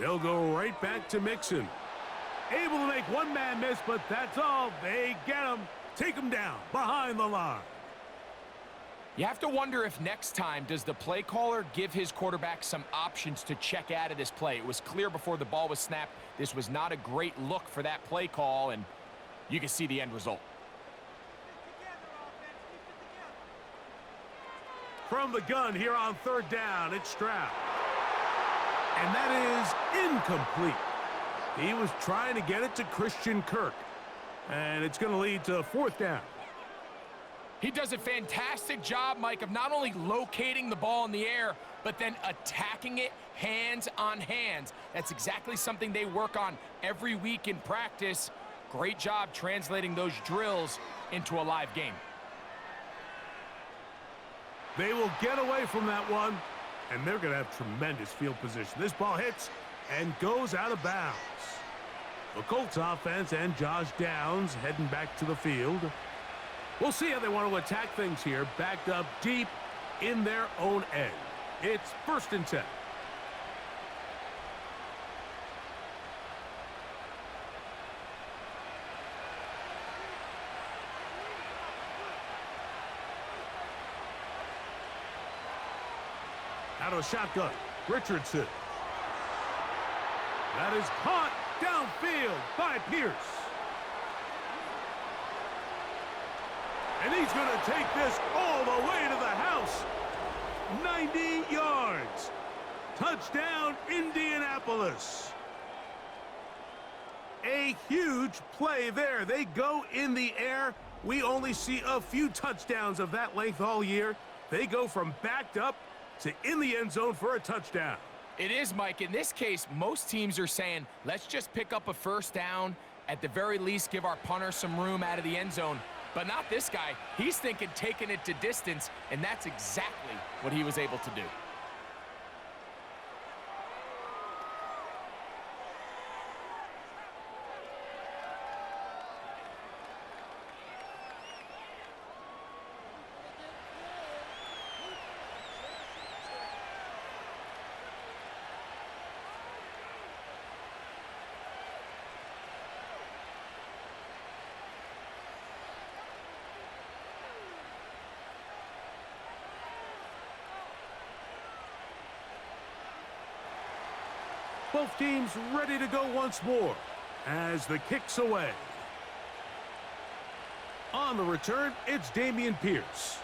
They'll go right back to Mixon. Able to make one man miss, but that's all. They get him. Take him down behind the line. You have to wonder if next time does the play caller give his quarterback some options to check out of this play. It was clear before the ball was snapped. This was not a great look for that play call, and you can see the end result. From the gun here on third down, it's Stroud. And that is incomplete. He was trying to get it to Christian Kirk. And it's going to lead to fourth down. He does a fantastic job, Mike, of not only locating the ball in the air, but then attacking it hands on hands. That's exactly something they work on every week in practice. Great job translating those drills into a live game. They will get away from that one, and they're going to have tremendous field position. This ball hits and goes out of bounds. The Colts offense and Josh Downs heading back to the field. We'll see how they want to attack things here, backed up deep in their own end. It's 1st and 10. Out of a shotgun, Richardson. That is caught downfield by Pierce. And he's going to take this all the way to the house. 90 yards. Touchdown, Indianapolis. A huge play there. They go in the air. We only see a few touchdowns of that length all year. They go from backed up to in the end zone for a touchdown. It is, Mike. In this case, most teams are saying, let's just pick up a first down. At the very least, give our punter some room out of the end zone. But not this guy. He's thinking taking it to distance, and that's exactly what he was able to do. Both teams ready to go once more as the kick's away. On the return, it's Dameon Pierce.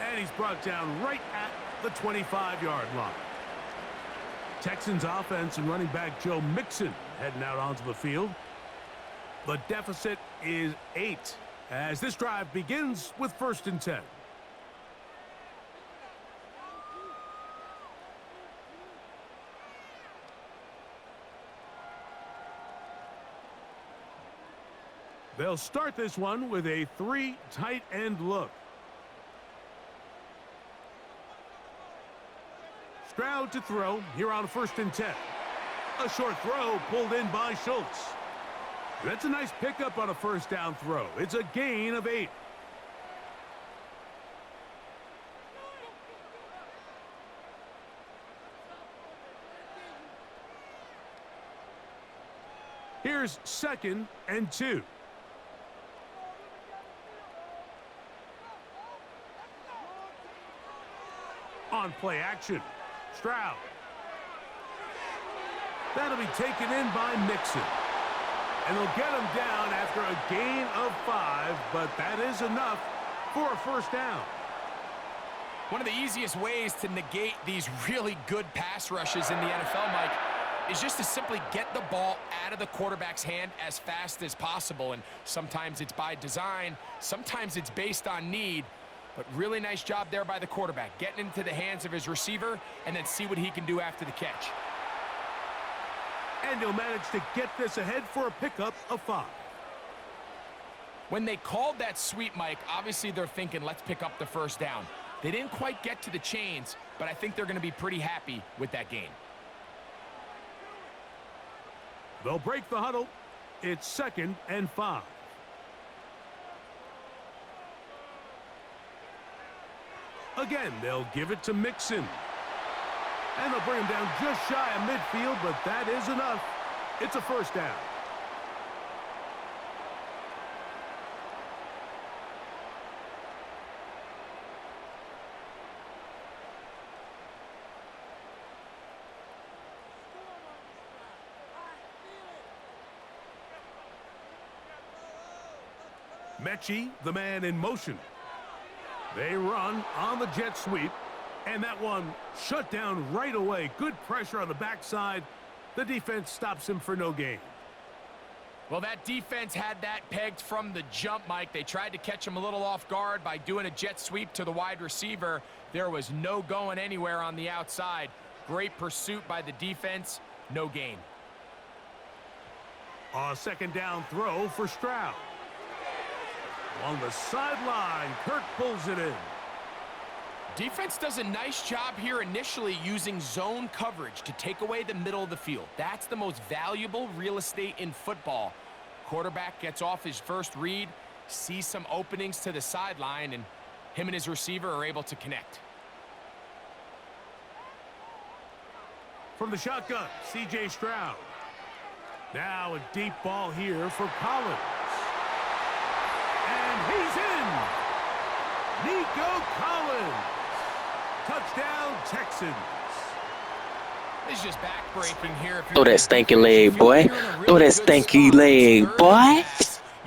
And he's brought down right at the 25-yard line. Texans offense and running back Joe Mixon heading out onto the field. The deficit is 8 as this drive begins with 1st and 10. They'll start this one with a 3 tight end look. Stroud to throw here on 1st and 10. A short throw pulled in by Schultz. That's a nice pickup on a first down throw. It's a gain of 8. Here's 2nd and 2. On play action, Stroud. That'll be taken in by Mixon. And they'll get him down after a gain of 5, but that is enough for a first down. One of the easiest ways to negate these really good pass rushes in the NFL, Mike, is just to simply get the ball out of the quarterback's hand as fast as possible. And sometimes it's by design, sometimes it's based on need. But really nice job there by the quarterback, getting into the hands of his receiver and then see what he can do after the catch. And he'll manage to get this ahead for a pickup of 5. When they called that sweep, Mike, obviously they're thinking, let's pick up the first down. They didn't quite get to the chains, but I think they're going to be pretty happy with that gain. They'll break the huddle. It's 2nd and 5. Again, they'll give it to Mixon. And they'll bring him down just shy of midfield, but that is enough. It's a first down. Mechie, the man in motion. They run on the jet sweep, and that one shut down right away. Good pressure on the backside. The defense stops him for no gain. Well, that defense had that pegged from the jump, Mike. They tried to catch him a little off guard by doing a jet sweep to the wide receiver. There was no going anywhere on the outside. Great pursuit by the defense. No gain. A second down throw for Stroud. On the sideline, Kirk pulls it in. Defense does a nice job here initially using zone coverage to take away the middle of the field. That's the most valuable real estate in football. Quarterback gets off his first read, sees some openings to the sideline, and him and his receiver are able to connect. From the shotgun, C.J. Stroud. Now a deep ball here for Collins. And he's in! Nico Collins! Touchdown, Texans. This is just back-breaking here. Throw that stinky leg, boy. Throw that stinky leg, boy.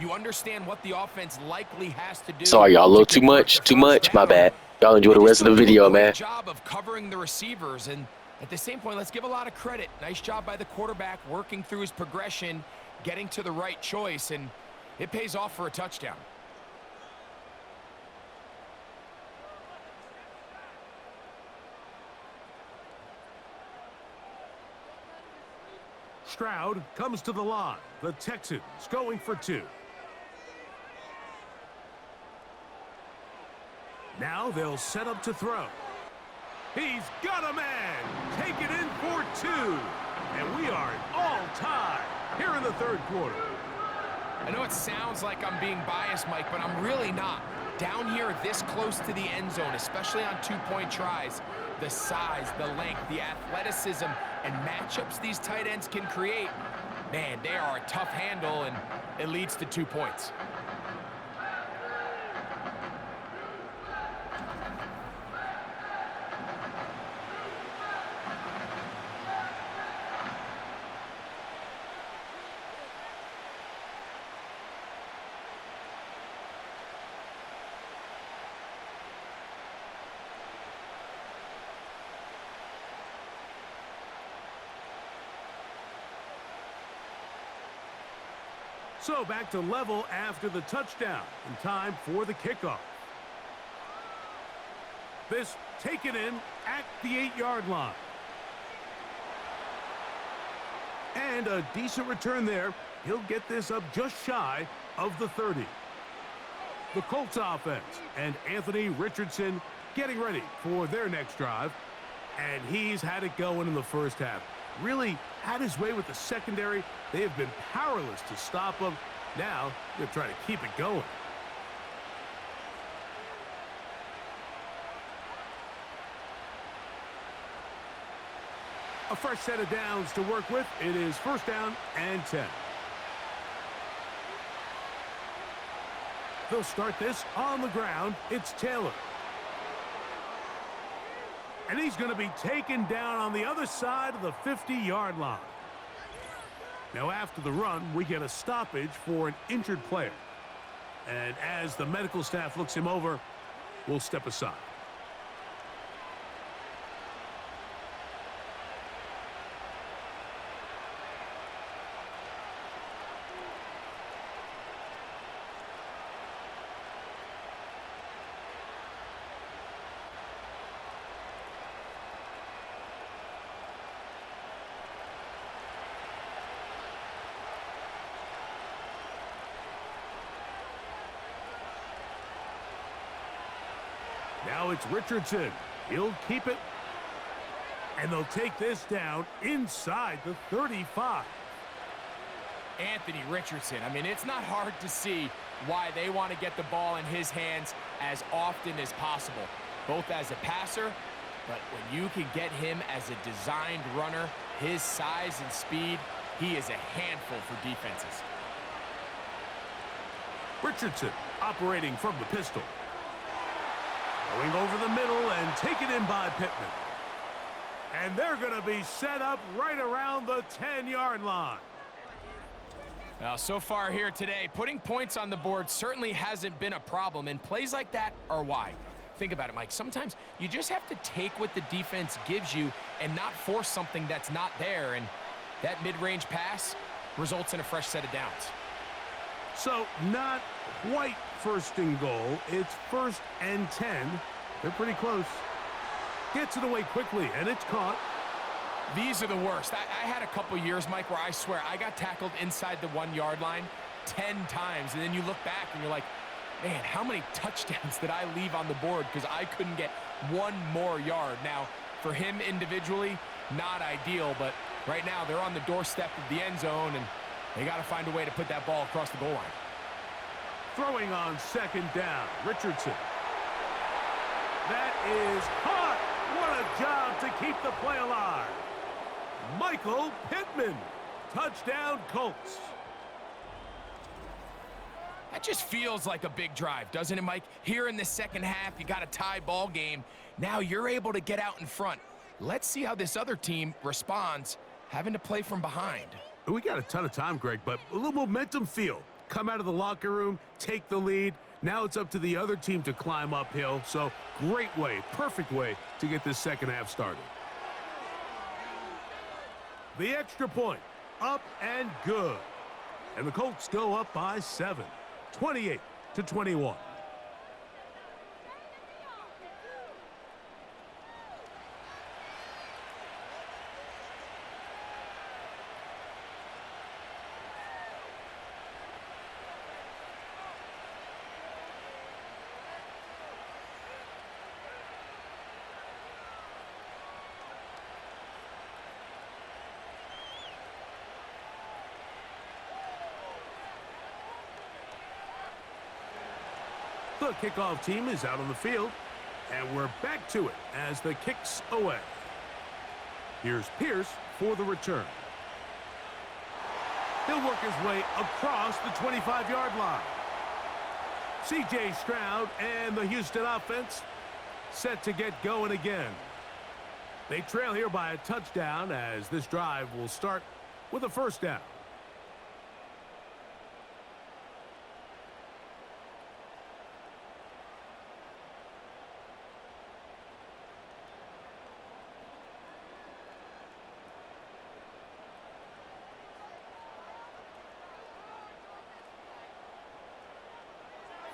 You understand what the offense likely has to do. Sorry, y'all. A little too much. Too much. My bad. Y'all enjoy the rest of the video, man. Job of covering the receivers, and at the same point, let's give a lot of credit. Nice job by the quarterback working through his progression, getting to the right choice, and it pays off for a touchdown. Stroud comes to the line. The Texans going for two. Now they'll set up to throw. He's got a man. Take it in for two. And we are all tied here in the third quarter. I know it sounds like I'm being biased, Mike, but I'm really not. Down here this close to the end zone, especially on two-point tries, the size, the length, the athleticism, and matchups these tight ends can create, man, they are a tough handle, and it leads to 2 points. So back to level after the touchdown, and time for the kickoff. This taken in at the 8-yard line. And a decent return there. He'll get this up just shy of the 30. The Colts offense and Anthony Richardson getting ready for their next drive. And he's had it going in the first half. Really had his way with the secondary. They have been powerless to stop him. Now they're trying to keep it going. A fresh set of downs to work with. It is first down and 10. They'll start this on the ground. It's Taylor. And he's going to be taken down on the other side of the 50-yard line. Now, after the run, we get a stoppage for an injured player. And as the medical staff looks him over, we'll step aside. Now it's Richardson. He'll keep it. And they'll take this down inside the 35. Anthony Richardson, I mean, it's not hard to see why they want to get the ball in his hands as often as possible, both as a passer But when you can get him as a designed runner, his size and speed, he is a handful for defenses. Richardson operating from the pistol. Going over the middle and taken in by Pittman. And they're going to be set up right around the 10-yard line. Now, so far here today, putting points on the board certainly hasn't been a problem, and plays like that are why. Think about it, Mike. Sometimes you just have to take what the defense gives you and not force something that's not there, and that mid-range pass results in a fresh set of downs. So, not quite first and goal. It's 1st and 10. They're pretty close. Gets it away quickly, and it's caught. These are the worst. I had a couple years, Mike, where I swear I got tackled inside the 1-yard line 10 times, and then you look back and you're like, man, how many touchdowns did I leave on the board because I couldn't get one more yard? Now, for him individually, not ideal, but right now they're on the doorstep of the end zone, and they got to find a way to put that ball across the goal line. Throwing on 2nd down, Richardson. That is caught. What a job to keep the play alive. Michael Pittman. Touchdown, Colts. That just feels like a big drive, doesn't it, Mike? Here in the second half, you got a tie ball game. Now you're able to get out in front. Let's see how this other team responds, having to play from behind. We got a ton of time, Greg, but a little momentum feel. Come out of the locker room, take the lead. Now it's up to the other team to climb uphill. So great way, perfect way to get this second half started. The extra point, up and good. And the Colts go up by 7, 28-21. The kickoff team is out on the field, and we're back to it as the kick's away. Here's Pierce for the return. He'll work his way across the 25-yard line. C.J. Stroud and the Houston offense set to get going again. They trail here by a touchdown as this drive will start with a 1st down.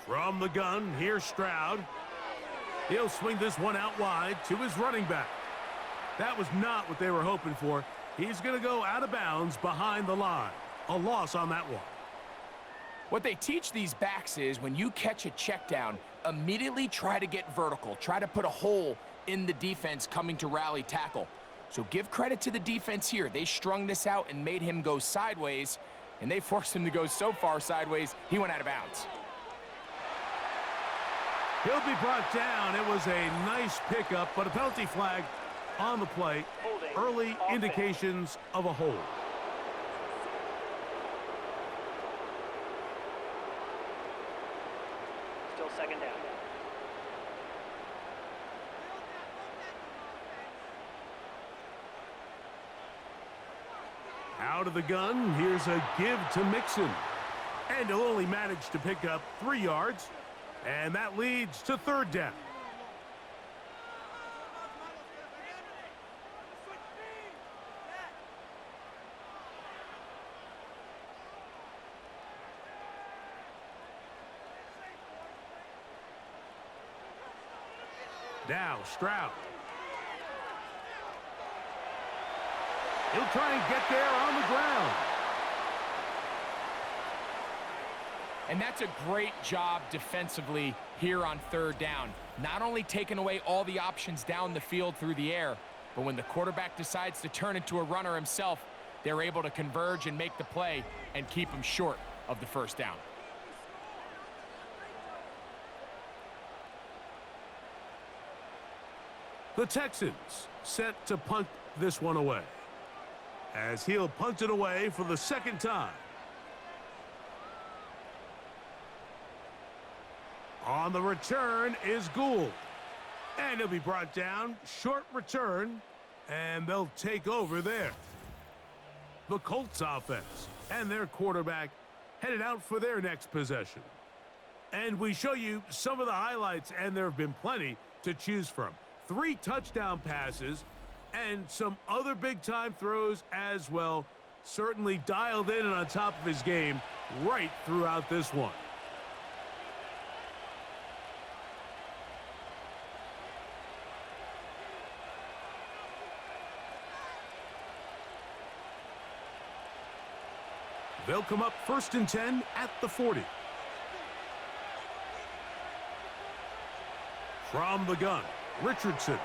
From the gun, here's Stroud. He'll swing this one out wide to his running back. That was not what they were hoping for. He's going to go out of bounds behind the line. A loss on that one. What they teach these backs is when you catch a check down, immediately try to get vertical. Try to put a hole in the defense coming to rally tackle. So give credit to the defense here. They strung this out and made him go sideways, and they forced him to go so far sideways, he went out of bounds. He'll be brought down. It was a nice pickup, but a penalty flag on the play. Early indications of a hold. Still 2nd down. Out of the gun, here's a give to Mixon. And he'll only manage to pick up 3 yards. And that leads to 3rd down. Now Stroud. He'll try and get there on the ground. And that's a great job defensively here on 3rd down. Not only taking away all the options down the field through the air, but when the quarterback decides to turn into a runner himself, they're able to converge and make the play and keep him short of the 1st down. The Texans set to punt this one away, as he'll punt it away for the second time. On the return is Gould. And he'll be brought down. Short return. And they'll take over there. The Colts offense and their quarterback headed out for their next possession. And we show you some of the highlights, and there have been plenty to choose from. 3 touchdown passes and some other big-time throws as well. Certainly dialed in and on top of his game right throughout this one. They'll come up 1st and 10 at the 40. From the gun, Richardson.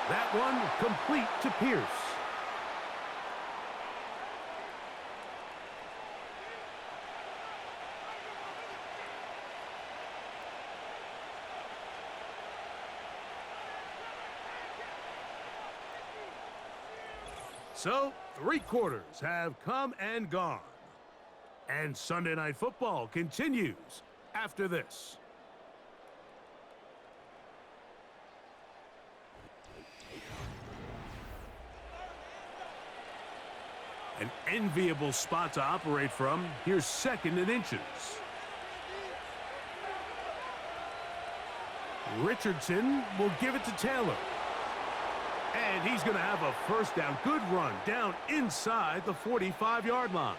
That one complete to Pierce. So, 3 quarters have come and gone. And Sunday Night Football continues after this. An enviable spot to operate from. Here's 2nd and inches. Richardson will give it to Taylor. And he's going to have a first down. Good run down inside the 45-yard line.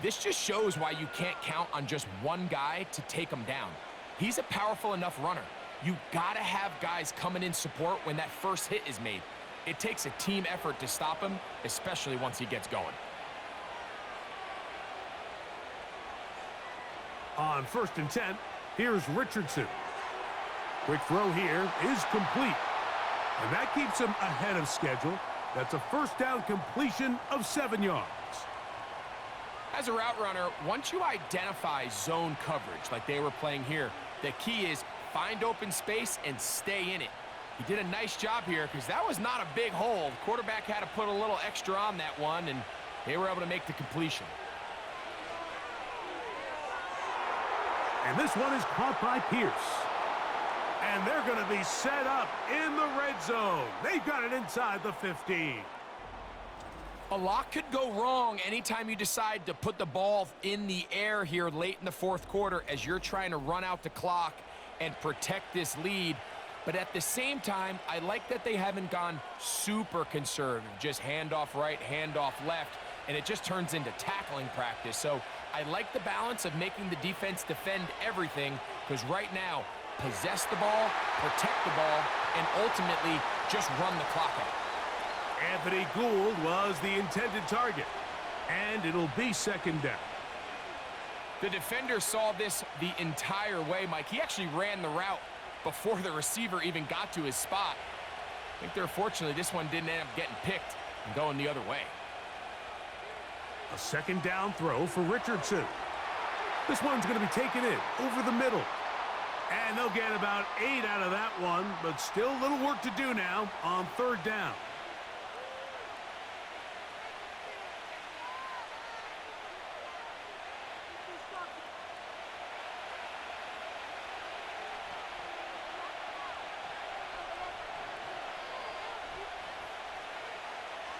This just shows why you can't count on just one guy to take him down. He's a powerful enough runner. You got to have guys coming in support when that first hit is made. It takes a team effort to stop him, especially once he gets going. On 1st and 10, here's Richardson. Quick throw here is complete. And that keeps him ahead of schedule. That's a first down completion of 7 yards. As a route runner, once you identify zone coverage like they were playing here, the key is find open space and stay in it. He did a nice job here because that was not a big hole. The quarterback had to put a little extra on that one, and they were able to make the completion. And this one is caught by Pierce. And they're going to be set up in the red zone. They've got it inside the 15. A lot could go wrong anytime you decide to put the ball in the air here late in the 4th quarter as you're trying to run out the clock and protect this lead. But at the same time, I like that they haven't gone super conservative. Just handoff right, handoff left, and it just turns into tackling practice. So I like the balance of making the defense defend everything, because right now, possess the ball, protect the ball, and ultimately just run the clock out. Anthony Gould was the intended target, and it'll be 2nd down. The defender saw this the entire way, Mike. He actually ran the route before the receiver even got to his spot. I think they're fortunately this one didn't end up getting picked and going the other way. A 2nd down throw for Richardson. This one's going to be taken in over the middle. And they'll get about 8 out of that one, but still a little work to do now on 3rd down.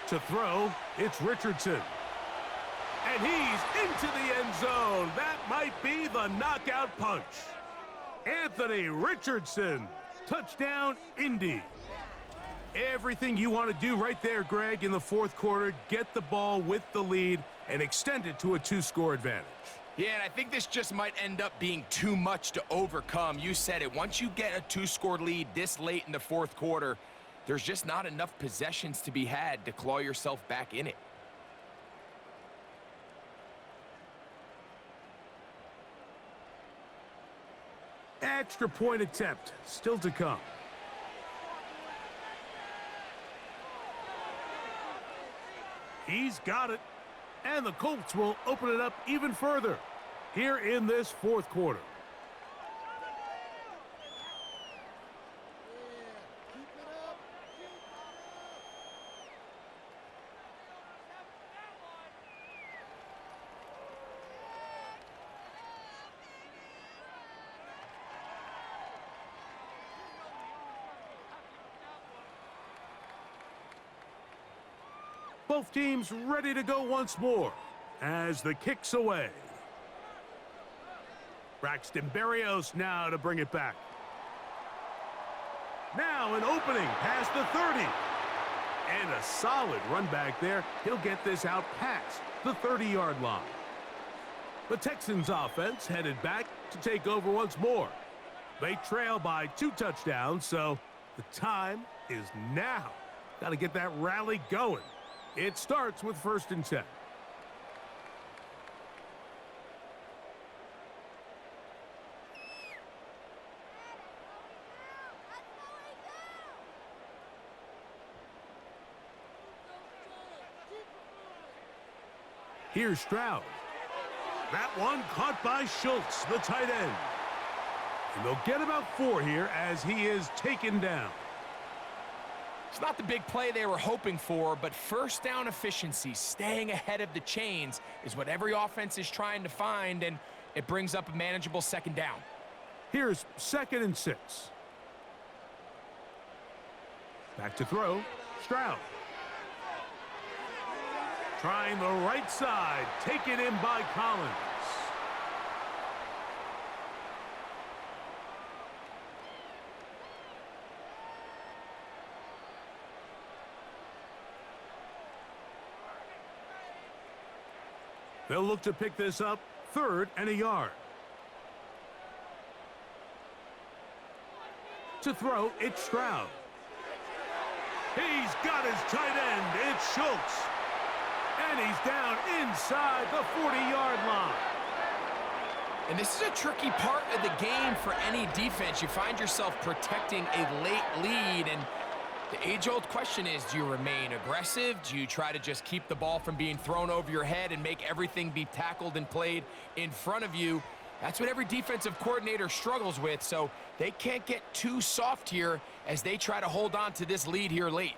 To throw, it's Richardson. And he's into the end zone. That might be the knockout punch. Anthony Richardson, touchdown, Indy. Everything you want to do right there, Greg, in the 4th quarter, get the ball with the lead and extend it to a 2-score advantage. Yeah, and I think this just might end up being too much to overcome. You said it. Once you get a 2-score lead this late in the 4th quarter, there's just not enough possessions to be had to claw yourself back in it. Extra point attempt still to come. He's got it. And the Colts will open it up even further here in this 4th quarter. Both teams ready to go once more as the kick's away. Braxton Berrios now to bring it back. Now an opening past the 30. And a solid run back there. He'll get this out past the 30-yard line. The Texans offense headed back to take over once more. They trail by 2 touchdowns, so the time is now. Got to get that rally going. It starts with 1st and 10. Here's Stroud. That one caught by Schultz, the tight end. And they'll get about 4 here as he is taken down. It's not the big play they were hoping for, but first down efficiency, staying ahead of the chains, is what every offense is trying to find, and it brings up a manageable 2nd down. Here's 2nd and 6. Back to throw, Stroud. Trying the right side, taken in by Collins. They'll look to pick this up, 3rd and a yard. To throw, it's Stroud. He's got his tight end, it's Schultz. And he's down inside the 40-yard line. And this is a tricky part of the game for any defense. You find yourself protecting a late lead, and the age-old question is, do you remain aggressive? Do you try to just keep the ball from being thrown over your head and make everything be tackled and played in front of you? That's what every defensive coordinator struggles with, so they can't get too soft here as they try to hold on to this lead here late.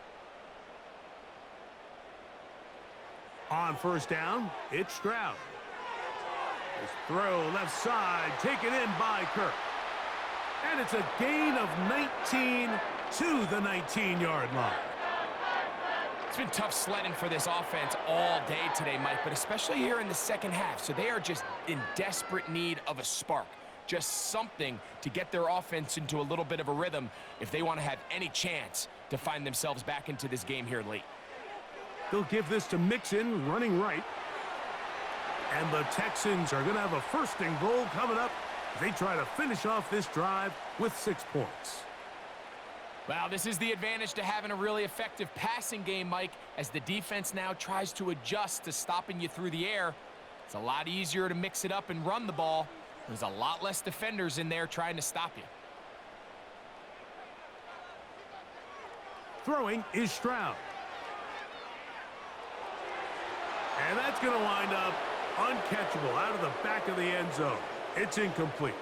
On 1st down, it's Stroud. His throw left side, taken in by Kirk. And it's a gain of 19 to the 19-yard line. It's been tough sledding for this offense all day today, Mike, but especially here in the 2nd half. So they are just in desperate need of a spark, just something to get their offense into a little bit of a rhythm if they want to have any chance to find themselves back into this game here late. They'll give this to Mixon, running right. And the Texans are going to have a 1st and goal coming up. They try to finish off this drive with 6 points. Well, this is the advantage to having a really effective passing game, Mike, as the defense now tries to adjust to stopping you through the air. It's a lot easier to mix it up and run the ball. There's a lot less defenders in there trying to stop you. Throwing is Stroud. And that's going to wind up uncatchable out of the back of the end zone. It's incomplete.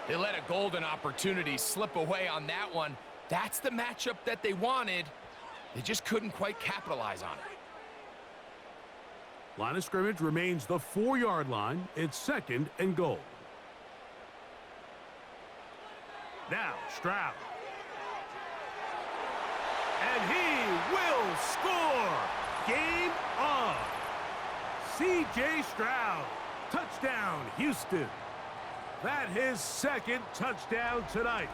They let a golden opportunity slip away on that one. That's the matchup that they wanted. They just couldn't quite capitalize on it. Line of scrimmage remains the 4-yard line. It's 2nd and goal. Now Stroud. And he will score. Game on. C.J. Stroud. Touchdown, Houston. That his 2nd touchdown tonight.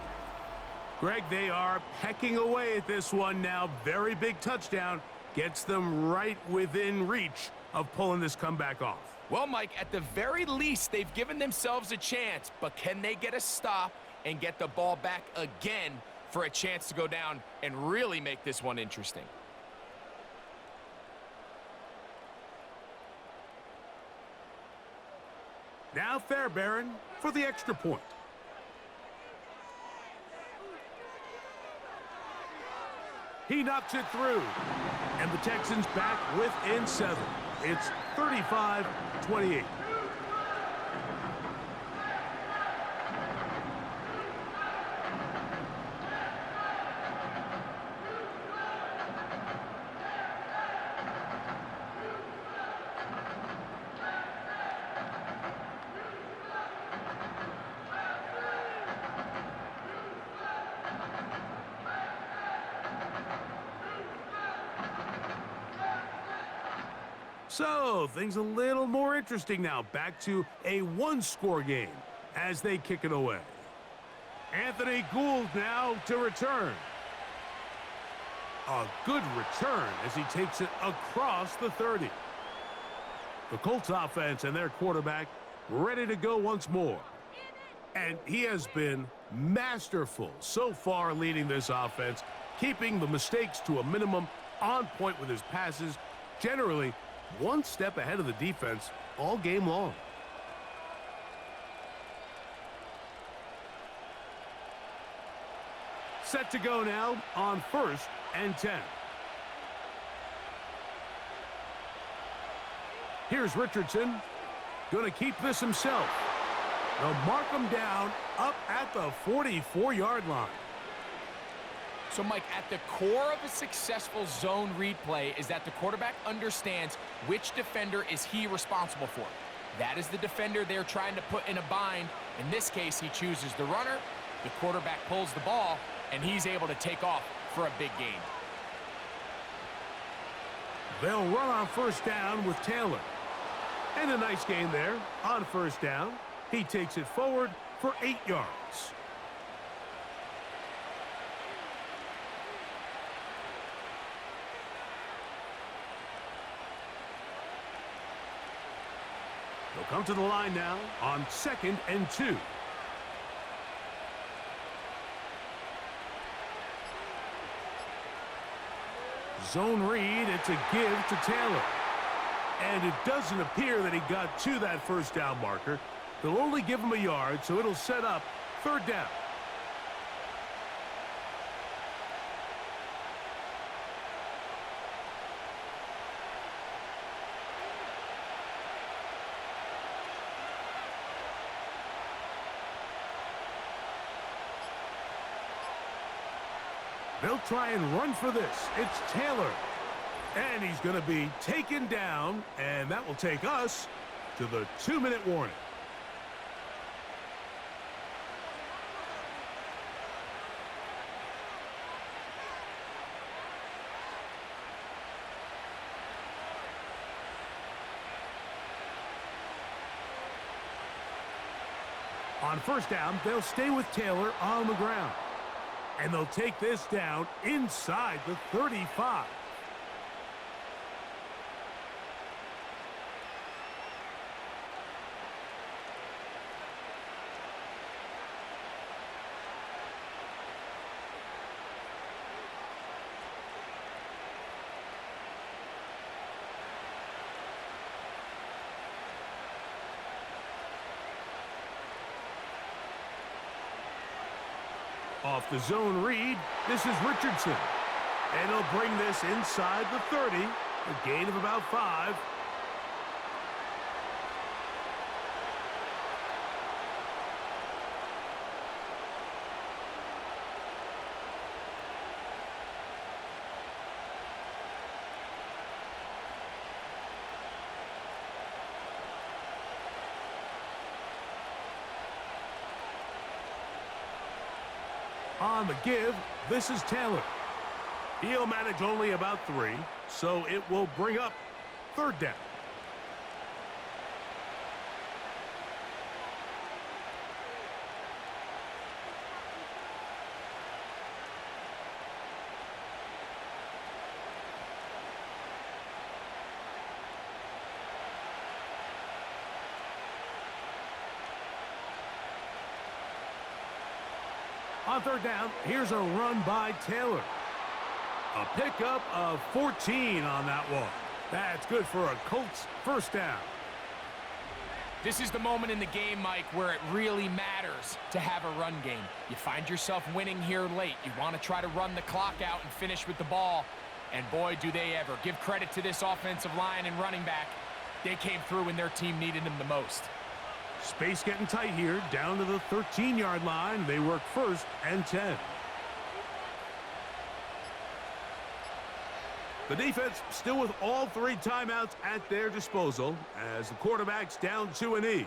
Greg, they are pecking away at this one now. Very big touchdown. Gets them right within reach of pulling this comeback off. Well, Mike, at the very least, they've given themselves a chance, but can they get a stop and get the ball back again for a chance to go down and really make this one interesting? Now Fairbairn for the extra point. He knocks it through. And the Texans back within 7. It's 35-28. So, things a little more interesting now. Back to a one-score game as they kick it away. Anthony Gould now to return. A good return as he takes it across the 30. The Colts offense and their quarterback ready to go once more. And he has been masterful so far leading this offense, keeping the mistakes to a minimum, on point with his passes, generally one step ahead of the defense all game long. Set to go now on 1st and 10. Here's Richardson. Going to keep this himself. They'll mark him down up at the 44-yard line. So, Mike, at the core of a successful zone read play is that the quarterback understands which defender is he responsible for. That is the defender they're trying to put in a bind. In this case, he chooses the runner. The quarterback pulls the ball, and he's able to take off for a big gain. They'll run on 1st down with Taylor. And a nice gain there on 1st down. He takes it forward for 8 yards. They'll come to the line now on 2nd and 2. Zone read, it's a give to Taylor. And it doesn't appear that he got to that 1st down marker. They'll only give him a yard, so it'll set up 3rd down. They'll try and run for this. It's Taylor. And he's going to be taken down, and that will take us to the 2-minute warning. On 1st down, they'll stay with Taylor on the ground. And they'll take this down inside the 35. Off the zone read, this is Richardson. And he'll bring this inside the 30, a gain of about 5. On the give, this is Taylor. He'll manage only about 3, so it will bring up 3rd down. On 3rd down, here's a run by Taylor. A pickup of 14 on that one. That's good for a Colts 1st down. This is the moment in the game, Mike, where it really matters to have a run game. You find yourself winning here late. You want to try to run the clock out and finish with the ball. And boy, do they ever. Give credit to this offensive line and running back. They came through when their team needed them the most. Space getting tight here, down to the 13-yard line. They work 1st and 10. The defense still with all 3 timeouts at their disposal as the quarterback's down to a knee.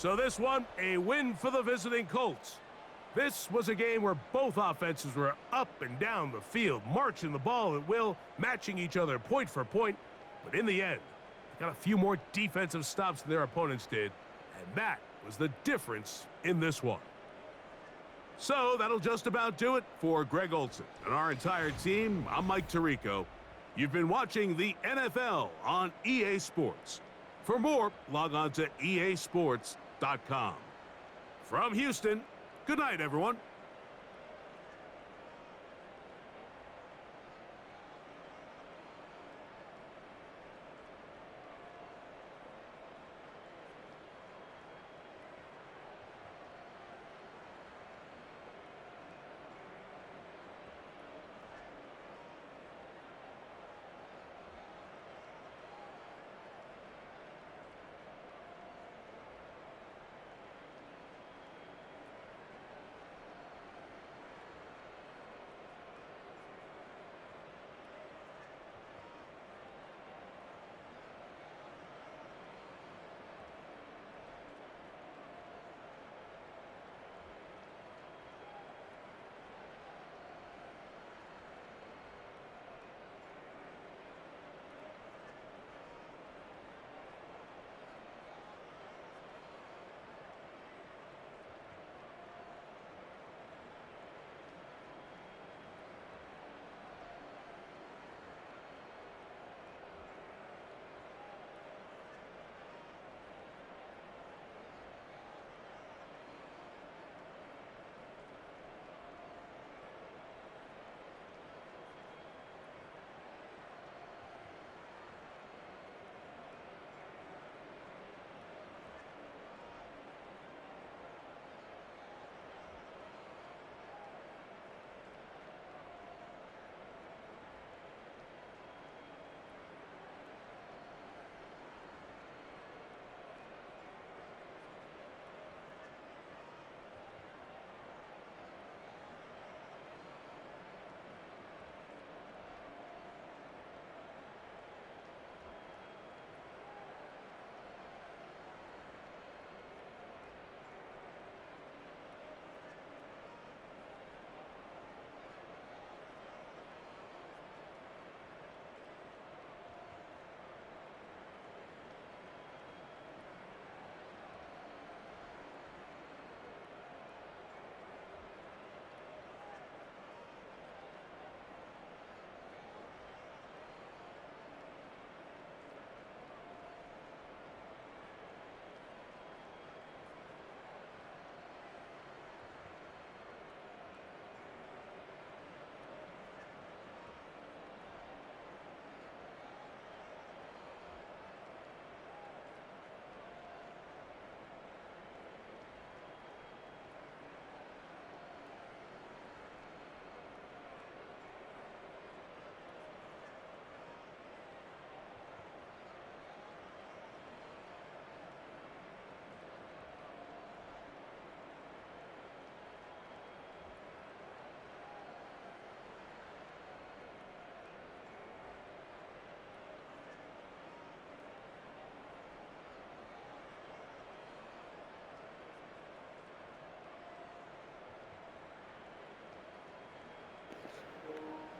So this one, a win for the visiting Colts. This was a game where both offenses were up and down the field, marching the ball at will, matching each other point for point. But in the end, they got a few more defensive stops than their opponents did, and that was the difference in this one. So that'll just about do it for Greg Olson and our entire team. I'm Mike Tirico. You've been watching the NFL on EA Sports. For more, log on to easports.com. From Houston, good night, everyone.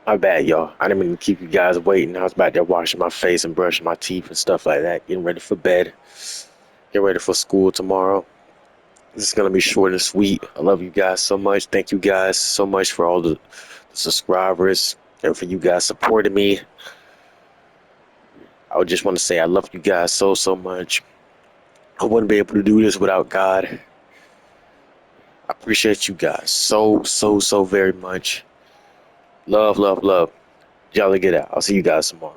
My bad, y'all. I didn't mean to keep you guys waiting. I was back there washing my face and brushing my teeth and stuff like that, getting ready for bed, get ready for school tomorrow. This is gonna be short and sweet. I love you guys so much. Thank you guys so much for all the subscribers and for you guys supporting me. I would just want to say I love you guys so much. I wouldn't be able to do this without God. I appreciate you guys so very much. Love. Y'all get out. I'll see you guys tomorrow.